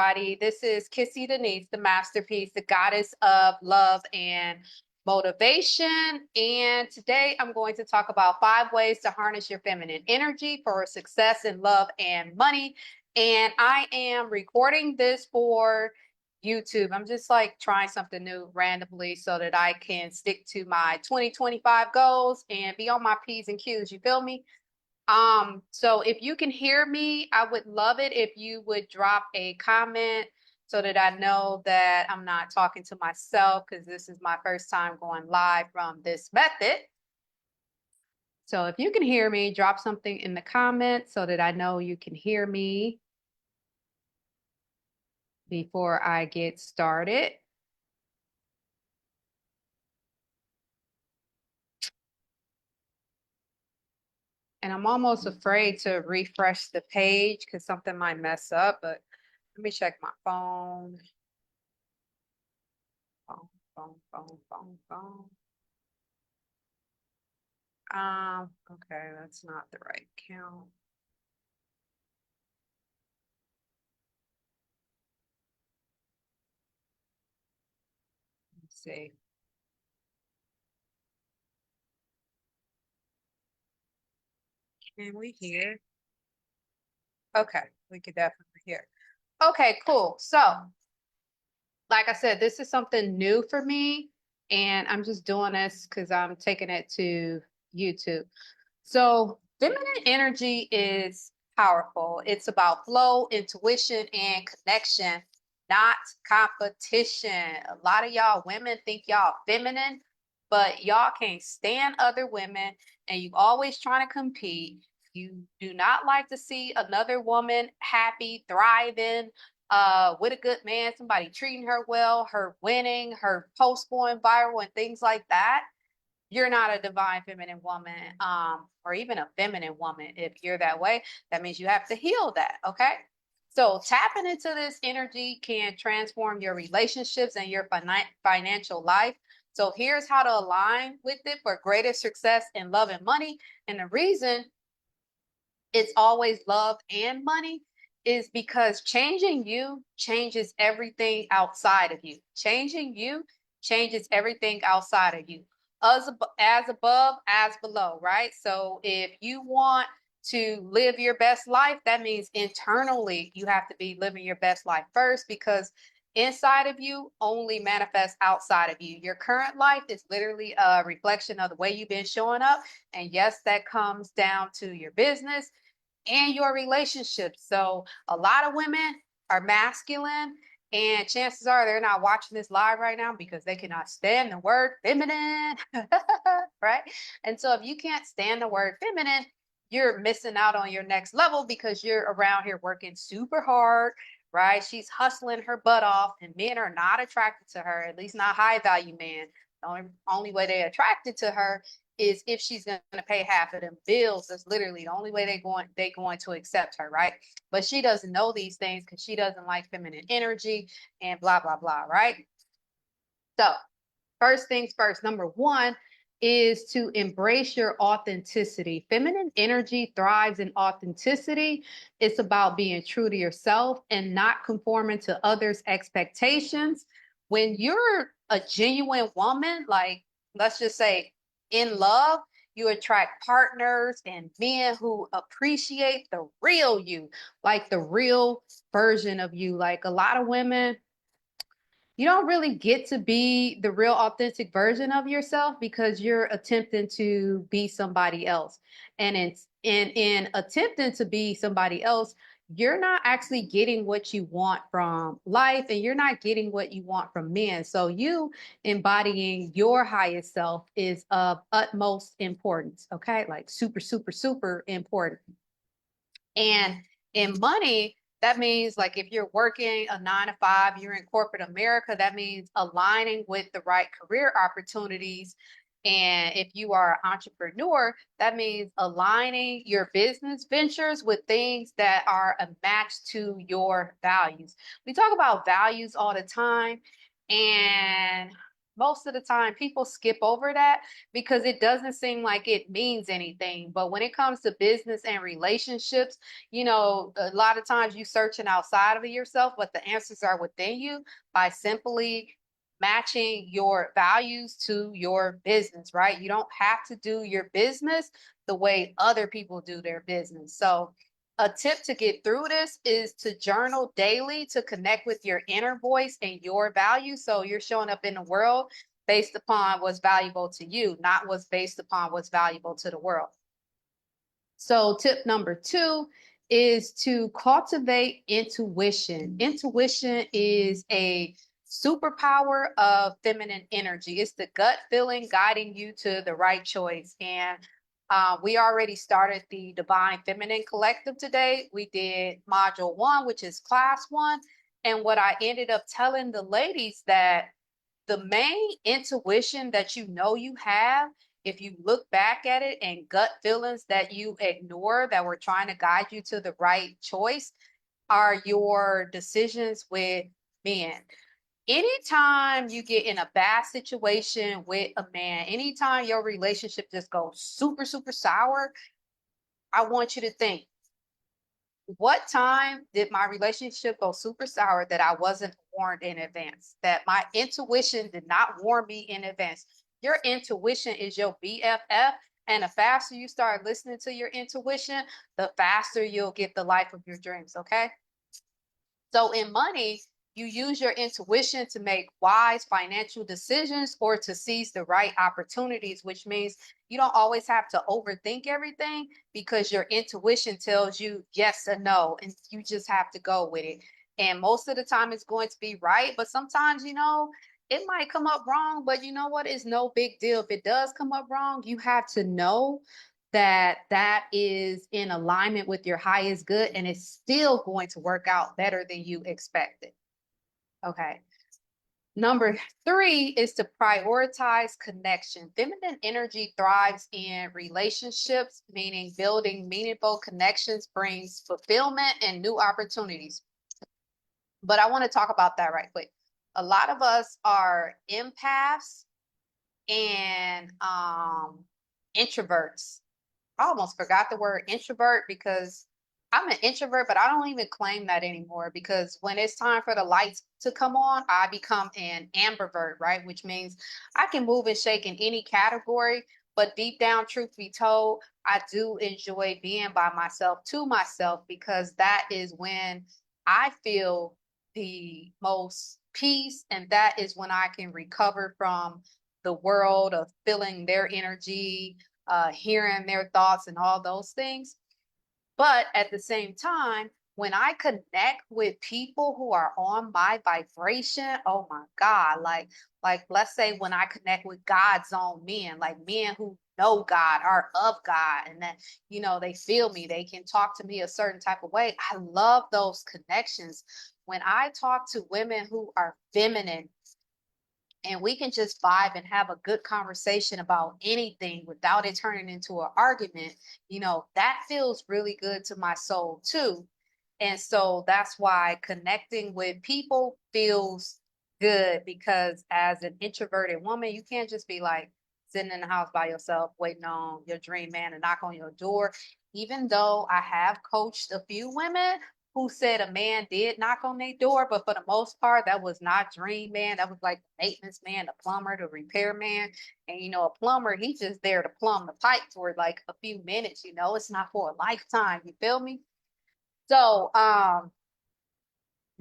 everybody. This is Kissy Denise, the masterpiece, the goddess of love and motivation. And today I'm going to talk about 5 ways to harness your feminine energy for success in love and money. And I am recording this for YouTube. I'm just like trying something new randomly so that I can stick to my 2025 goals and be on my P's and Q's. You feel me? So if you can hear me, I would love it if you would drop a comment so that I know that I'm not talking to myself because this is my first time going live from this method. So if you can hear me, drop something in the comments so that I know you can hear me before I get started. And I'm almost afraid to refresh the page because something might mess up, but let me check my phone. Phone. Okay, that's not the right count. Let's see. Can we hear? Okay, we could definitely hear. Okay, cool. So, like I said, this is something new for me, and I'm just doing this because I'm taking it to YouTube. So, feminine energy is powerful. It's about flow, intuition, and connection, not competition. A lot of y'all women think y'all feminine, but y'all can't stand other women and you always trying to compete. You do not like to see another woman happy, thriving, with a good man, somebody treating her well, her winning, her post going viral and things like that. You're not a divine feminine woman, or even a feminine woman. If you're that way, that means you have to heal that. Okay. So tapping into this energy can transform your relationships and your financial life. So here's how to align with it for greater success in love and money. And the reason it's always love and money is because changing you changes everything outside of you. Changing you changes everything outside of you. As above, as below, right? So if you want to live your best life, that means internally you have to be living your best life first because inside of you only manifests outside of you. Your current life is literally a reflection of the way you've been showing up. And yes, that comes down to your business and your relationships. So a lot of women are masculine, and chances are they're not watching this live right now because they cannot stand the word feminine, right? And so if you can't stand the word feminine, you're missing out on your next level because you're around here working super hard, right? She's hustling her butt off, and men are not attracted to her, at least not high value men. The only way they're attracted to her is if she's going to pay half of them bills. That's literally the only way they going to accept her, right? But she doesn't know these things because she doesn't like feminine energy and blah blah blah, right? So first things first, number one is to embrace your authenticity. Feminine energy thrives in authenticity. It's about being true to yourself and not conforming to others' expectations. When you're a genuine woman, like let's just say in love, you attract partners and men who appreciate the real you, like the real version of you. Like a lot of women, you don't really get to be the real authentic version of yourself because you're attempting to be somebody else. And it's in attempting to be somebody else, you're not actually getting what you want from life and you're not getting what you want from men. So you embodying your highest self is of utmost importance. Okay. Like super, super, super important. And in money, that means like if you're working a 9 to 5, you're in corporate America, that means aligning with the right career opportunities. And if you are an entrepreneur, that means aligning your business ventures with things that are a match to your values. We talk about values all the time. And most of the time people skip over that because it doesn't seem like it means anything. But when it comes to business and relationships, a lot of times you searching outside of yourself, but the answers are within you by simply matching your values to your business, right? You don't have to do your business the way other people do their business. So a tip to get through this is to journal daily to connect with your inner voice and your values. So you're showing up in the world based upon what's valuable to you, not what's based upon what's valuable to the world. So, tip number two is to cultivate intuition. Intuition is a superpower of feminine energy. It's the gut feeling guiding you to the right choice. And we already started the Divine Feminine Collective today. We did module one, which is class one. And what I ended up telling the ladies that the main intuition that you have, if you look back at it and gut feelings that you ignore that were trying to guide you to the right choice, are your decisions with men. Anytime you get in a bad situation with a man, anytime your relationship just goes super, super sour, I want you to think, what time did my relationship go super sour that I wasn't warned in advance? That my intuition did not warn me in advance. Your intuition is your BFF. And the faster you start listening to your intuition, the faster you'll get the life of your dreams. Okay. So in money, you use your intuition to make wise financial decisions or to seize the right opportunities, which means you don't always have to overthink everything because your intuition tells you yes or no, and you just have to go with it. And most of the time it's going to be right, but sometimes, it might come up wrong, but you know what? It's no big deal. If it does come up wrong, you have to know that that is in alignment with your highest good and it's still going to work out better than you expected. Okay. Number three is to prioritize connection. Feminine energy thrives in relationships, meaning building meaningful connections brings fulfillment and new opportunities. But I want to talk about that right quick. A lot of us are empaths and introverts. I almost forgot the word introvert because I'm an introvert, but I don't even claim that anymore because when it's time for the lights to come on, I become an ambivert, right? Which means I can move and shake in any category, but deep down, truth be told, I do enjoy being by myself to myself because that is when I feel the most peace, and that is when I can recover from the world of feeling their energy, hearing their thoughts and all those things. But at the same time, when I connect with people who are on my vibration, oh my God, like let's say when I connect with God's own men, like men who know God, are of God, and that they feel me, they can talk to me a certain type of way. I love those connections. When I talk to women who are feminine and we can just vibe and have a good conversation about anything without it turning into an argument, that feels really good to my soul too. And so that's why connecting with people feels good because as an introverted woman, you can't just be like sitting in the house by yourself, waiting on your dream man to knock on your door. Even though I have coached a few women who said a man did knock on their door, but for the most part, that was not dream man. That was like the maintenance man, the plumber, the repair man. And a plumber, he's just there to plumb the pipe for like a few minutes, it's not for a lifetime. You feel me? So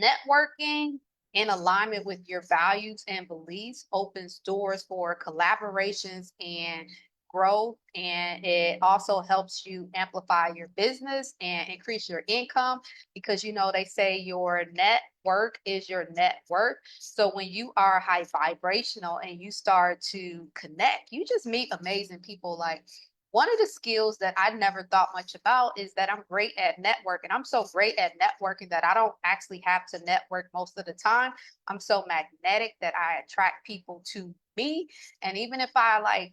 networking in alignment with your values and beliefs opens doors for collaborations and growth. And it also helps you amplify your business and increase your income because they say your network is your net worth. So when you are high vibrational and you start to connect, you just meet amazing people. Like one of the skills that I never thought much about is that I'm great at networking. I'm so great at networking that I don't actually have to network most of the time. I'm so magnetic that I attract people to me. And even if I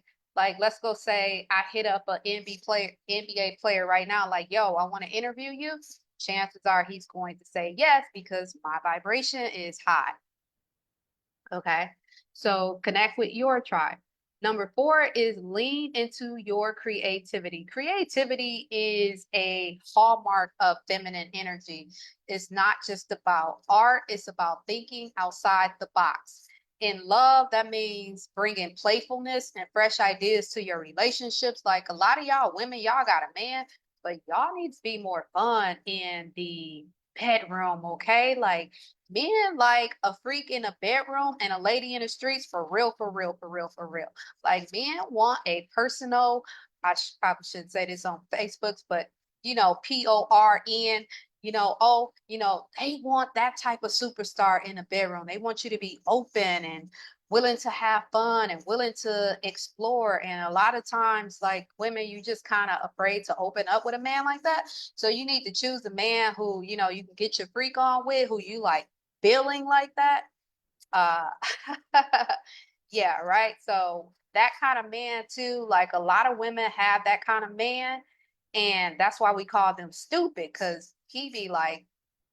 let's go say I hit up an NBA player right now, like, yo, I want to interview you. Chances are he's going to say yes because my vibration is high. Okay. So connect with your tribe. Number four is lean into your creativity. Creativity is a hallmark of feminine energy. It's not just about art, it's about thinking outside the box. In love, that means bringing playfulness and fresh ideas to your relationships. Like a lot of y'all women, y'all got a man, but y'all need to be more fun in the bedroom, okay? Like men like a freak in a bedroom and a lady in the streets for real, for real, for real, for real. Like men want a personal, probably shouldn't say this on Facebook, but PORN, they want that type of superstar in the bedroom. They want you to be open and willing to have fun and willing to explore. And a lot of times, like women, you just kind of afraid to open up with a man like that. So you need to choose a man who, you can get your freak on with, who you like feeling like that. Uh, yeah, right. So that kind of man too, like a lot of women have that kind of man, and that's why we call them stupid, because he be like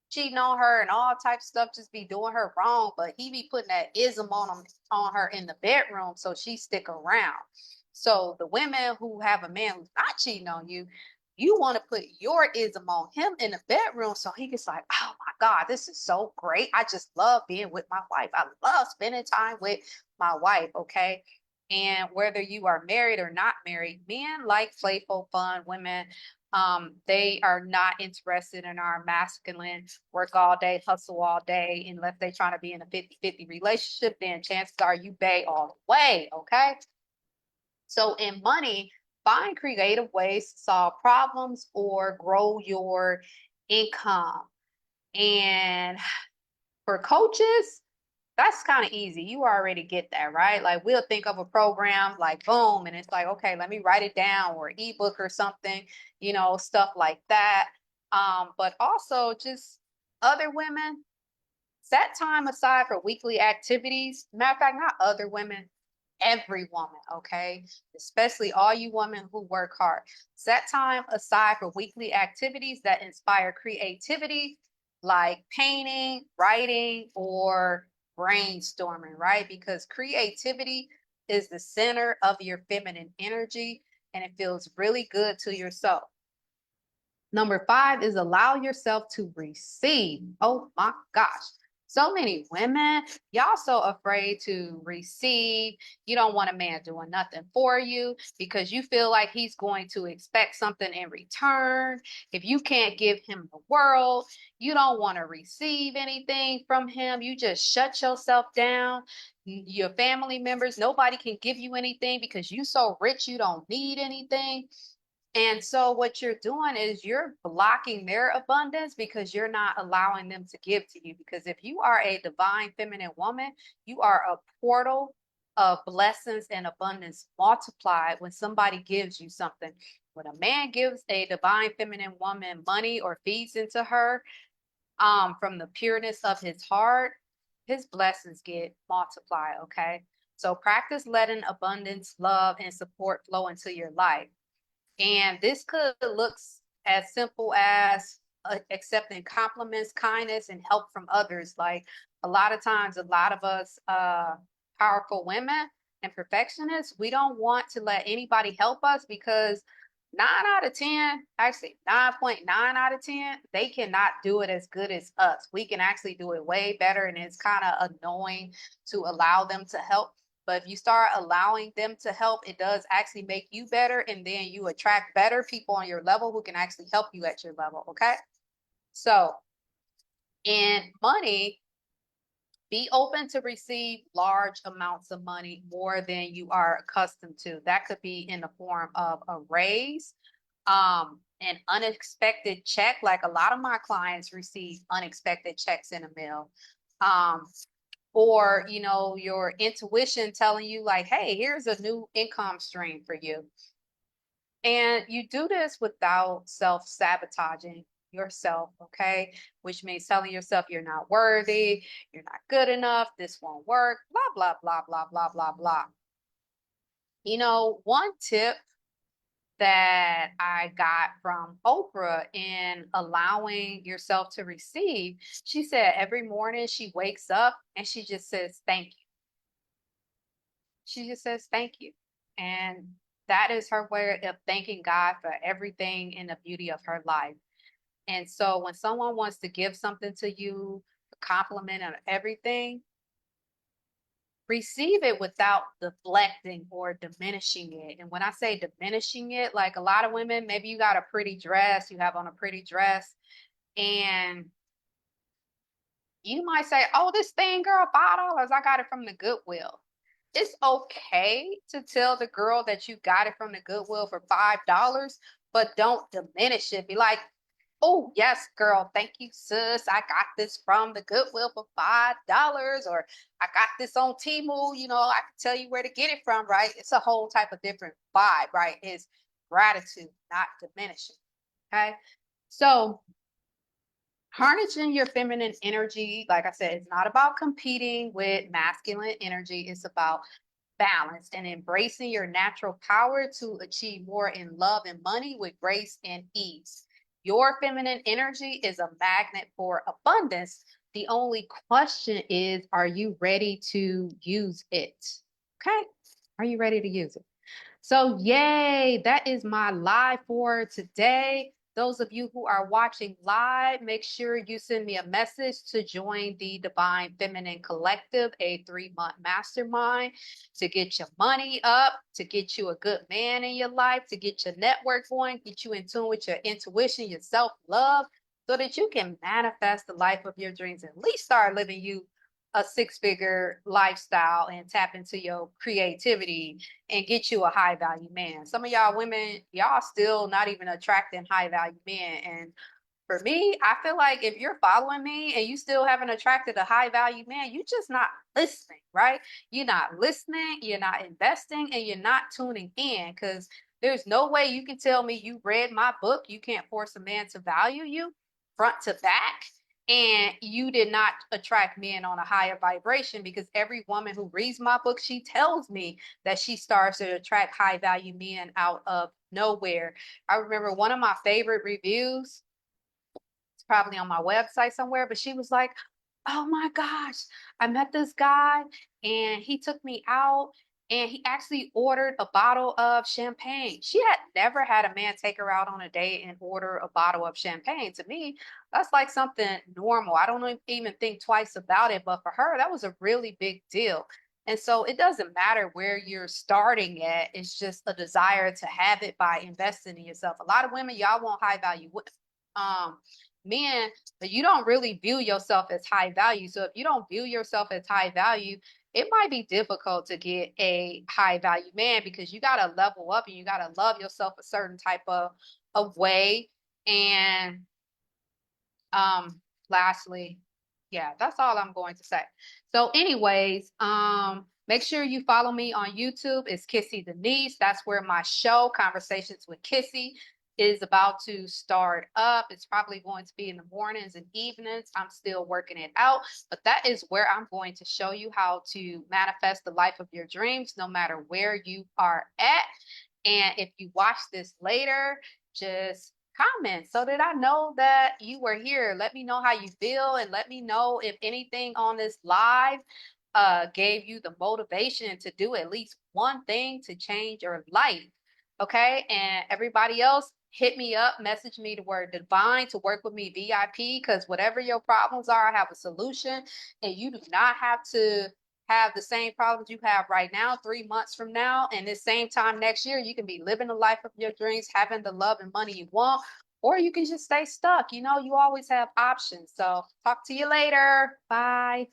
cheating on her and all types of stuff, just be doing her wrong, but he be putting that ism on her in the bedroom so she stick around. So the women who have a man who's not cheating on you, you want to put your ism on him in the bedroom so he gets like, oh my God, this is so great. I just love being with my wife. I love spending time with my wife. Okay. And whether you are married or not married, men like playful, fun women. They are not interested in our masculine work all day, hustle all day, unless they're trying to be in a 50-50 relationship, then chances are you bay all the way. Okay. So in money, find creative ways to solve problems or grow your income. And for coaches, that's kind of easy. You already get that, right? Like we'll think of a program like boom, and it's like, okay, let me write it down or ebook or something, stuff like that. But also just other women, set time aside for weekly activities. Matter of fact, not other women, every woman, okay? Especially all you women who work hard. Set time aside for weekly activities that inspire creativity, like painting, writing, or brainstorming, right? Because creativity is the center of your feminine energy and it feels really good to yourself. Number five is allow yourself to receive. Oh my gosh. So many women, y'all so afraid to receive. You don't want a man doing nothing for you because you feel like he's going to expect something in return. If you can't give him the world, you don't want to receive anything from him. You just shut yourself down. Your family members, nobody can give you anything because you so rich you don't need anything. And so what you're doing is you're blocking their abundance because you're not allowing them to give to you. Because if you are a divine feminine woman, you are a portal of blessings and abundance multiplied when somebody gives you something. When a man gives a divine feminine woman money or feeds into her, from the pureness of his heart, his blessings get multiplied. Okay. So practice letting abundance, love, and support flow into your life. And this could look as simple as accepting compliments, kindness, and help from others. Like a lot of times, a lot of us powerful women and perfectionists, we don't want to let anybody help us because 9 out of 10, actually 9.9 out of 10, they cannot do it as good as us. We can actually do it way better, and it's kind of annoying to allow them to help. But if you start allowing them to help, it does actually make you better. And then you attract better people on your level who can actually help you at your level. Okay. So in money, be open to receive large amounts of money, more than you are accustomed to. That could be in the form of a raise, an unexpected check. Like a lot of my clients receive unexpected checks in the mail. Um, or your intuition telling you like, hey, here's a new income stream for you. And you do this without self-sabotaging yourself, okay? Which means telling yourself you're not worthy, you're not good enough, this won't work, blah blah blah blah blah blah blah. One tip that I got from Oprah in allowing yourself to receive, she said every morning she wakes up and she just says thank you. She just says thank you. And that is her way of thanking God for everything in the beauty of her life. And so when someone wants to give something to you, a compliment or everything, receive it without deflecting or diminishing it. And when I say diminishing it, like a lot of women, maybe you got a pretty dress, you have on a pretty dress, and you might say, "Oh, this thing, girl, $5. I got it from the Goodwill." It's okay to tell the girl that you got it from the Goodwill for $5, but don't diminish it. Be like, "Oh, yes, girl, thank you, sis. I got this from the Goodwill for $5, or I got this on Temu. I can tell you where to get it from, right?" It's a whole type of different vibe, right? It's gratitude, not diminishing. Okay. So harnessing your feminine energy, like I said, it's not about competing with masculine energy. It's about balance and embracing your natural power to achieve more in love and money with grace and ease. Your feminine energy is a magnet for abundance. The only question is, are you ready to use it? Okay. Are you ready to use it? So, yay, that is my live for today. Those of you who are watching live, make sure you send me a message to join the Divine Feminine Collective, a 3-month mastermind to get your money up, to get you a good man in your life, to get your network going, get you in tune with your intuition, your self love, so that you can manifest the life of your dreams and at least start living you a 6-figure lifestyle and tap into your creativity and get you a high value man. Some of y'all women, y'all still not even attracting high value men. And for me, I feel like if you're following me and you still haven't attracted a high value man, you just not listening, right? You're not listening, you're not investing, and you're not tuning in because there's no way you can tell me you read my book. You can't force a man to value you front to back. And you did not attract men on a higher vibration because every woman who reads my book, she tells me that she starts to attract high value men out of nowhere. I remember one of my favorite reviews, it's probably on my website somewhere, but she was like, "Oh my gosh, I met this guy and he took me out and he actually ordered a bottle of champagne." She had never had a man take her out on a date and order a bottle of champagne. To me, that's like something normal. I don't even think twice about it, but for her, that was a really big deal. And so it doesn't matter where you're starting at. It's just a desire to have it by investing in yourself. A lot of women, y'all want high value um men, but you don't really view yourself as high value. So if you don't view yourself as high value, it might be difficult to get a high value man because you got to level up and you got to love yourself a certain type of way. And lastly, yeah, that's all I'm going to say. So, anyways, make sure you follow me on YouTube. It's Kissy Denise. That's where my show, Conversations with Kissy, is about to start up. It's probably going to be in the mornings and evenings. I'm still working it out, but that is where I'm going to show you how to manifest the life of your dreams, no matter where you are at. And if you watch this later, just comment so that I know that you were here. Let me know how you feel and let me know if anything on this live gave you the motivation to do at least one thing to change your life. Okay. And everybody else, hit me up, message me the word divine to work with me VIP because whatever your problems are, I have a solution. And you do not have to have the same problems you have right now, 3 months from now, and the same time next year, you can be living the life of your dreams, having the love and money you want, or you can just stay stuck. You always have options. So, talk to you later. Bye.